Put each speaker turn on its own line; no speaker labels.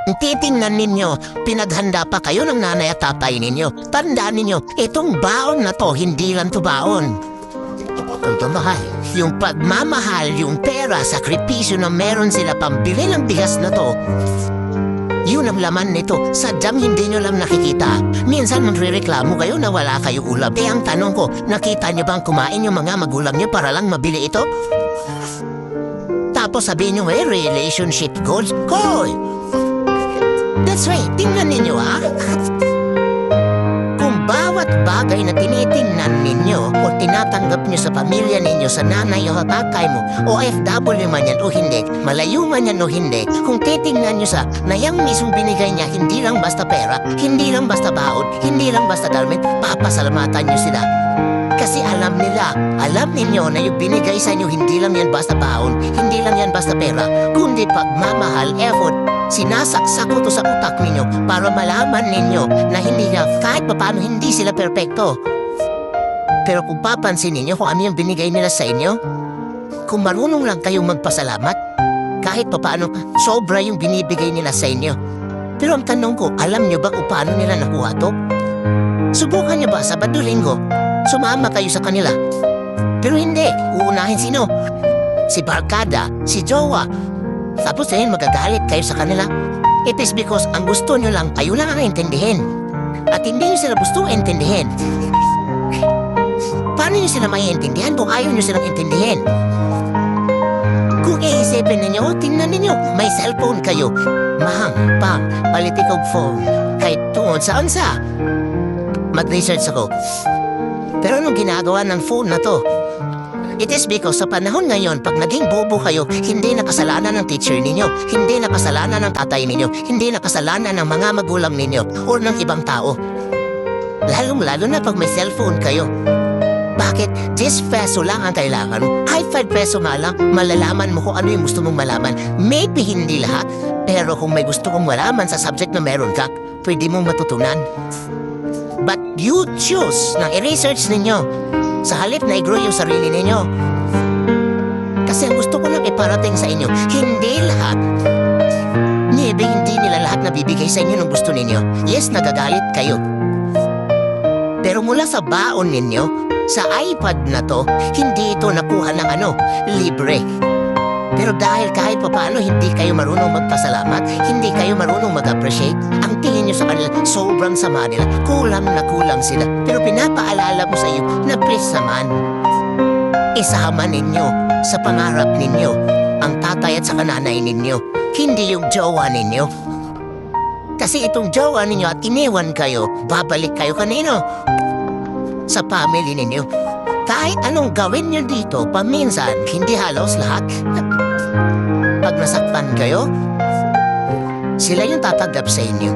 Titingnan ninyo, pinaghanda pa kayo ng nanay at tatay ninyo. Tandaan ninyo, itong baon na to, hindi lang to baon. Ito mahal. Yung pagmamahal, yung pera, sakripisyo na meron sila pambili ng bigas na to, yun ang laman nito. Sadyang hindi nyo lang nakikita. Minsan magrereklamo kayo na wala kayo ulam. Ang tanong ko, nakita nyo bang kumain yung mga magulang nyo para lang mabili ito? Tapos sabihin nyo, relationship goals? Hoy! That's right, tingnan ninyo ha. Kung bawat bagay na tinitingnan ninyo o tinatanggap nyo sa pamilya ninyo, sa nanay o tatay mo, o FW man yan o hindi, malayo man yan o hindi, kung titingnan nyo sa na yung mismong binigay niya, hindi lang basta pera, hindi lang basta baon, hindi lang basta damit, papasalamatan nyo sila. Kasi alam nila, alam ninyo na yung binigay sa inyo, hindi lang yan basta baon, hindi lang yan basta pera, kundi pagmamahal, effort. Sinasaksak ko to sa utak ninyo para malaman ninyo na hindi na kahit paano hindi sila perpekto. Pero kung papansin ninyo kung ano yung binigay nila sa inyo, kung marunong lang kayong magpasalamat, kahit paano sobra yung binibigay nila sa inyo. Pero ang tanong ko, alam nyo ba kung paano nila nakuha to? Subukan nyo ba Sabado Linggo, sumama kayo sa kanila? Pero hindi, uunahin sino? Si barkada, si jowa. Tapos ngayon magagalit kayo sa kanila. It is because ang gusto nyo lang, kayo lang ang intindihin. At hindi nyo sila gusto intindihin. Paano nyo sila maiintindihan kung ayaw nyo silang intindihin? Kung iisipin ninyo, tingnan ninyo, may cellphone kayo. Mahang, pang, palitikog phone. Kahit tungod saan sa. Mag-research ako. Pero anong ginagawa ng phone na to? It is because sa panahon ngayon, pag naging bobo kayo, hindi nakasalanan ng teacher ninyo, hindi nakasalanan ng tatay ninyo, hindi nakasalanan ng mga magulang ninyo o ng ibang tao. Lalong-lalo na pag may cellphone kayo. Bakit? 10 peso lang ang kailangan mo. Kahit 5 peso nga lang, malalaman mo kung ano yung gusto mong malaman. Maybe hindi lahat, pero kung may gusto kong malaman sa subject na meron ka, pwede mong matutunan. But you choose na i-research ninyo sa halip na i-grow yung sarili ninyo. Kasi ang gusto ko lang iparating sa inyo, hindi lahat. Maybe hindi nila lahat nabibigay sa inyo ng gusto ninyo. Yes, nagagalit kayo. Pero mula sa baon ninyo, sa iPad na to, hindi ito nakuha ng libre. Pero dahil kahit paano hindi kayo marunong magpasalamat, hindi kayo marunong mag-appreciate, ang tingin nyo sa kanila, sobrang sama nila, kulang na kulang sila. Pero pinapaalala ko sa iyo na please naman, isama ninyo sa pangarap ninyo ang tatay at sa nanay ninyo, hindi yung jowa ninyo. Kasi itong jowa ninyo at iniwan kayo, babalik kayo kanino? Sa family ninyo. Kahit anong gawin nyo dito, paminsan, hindi halos lahat. Pag nasaktan kayo, sila yung tatanggap sa inyo.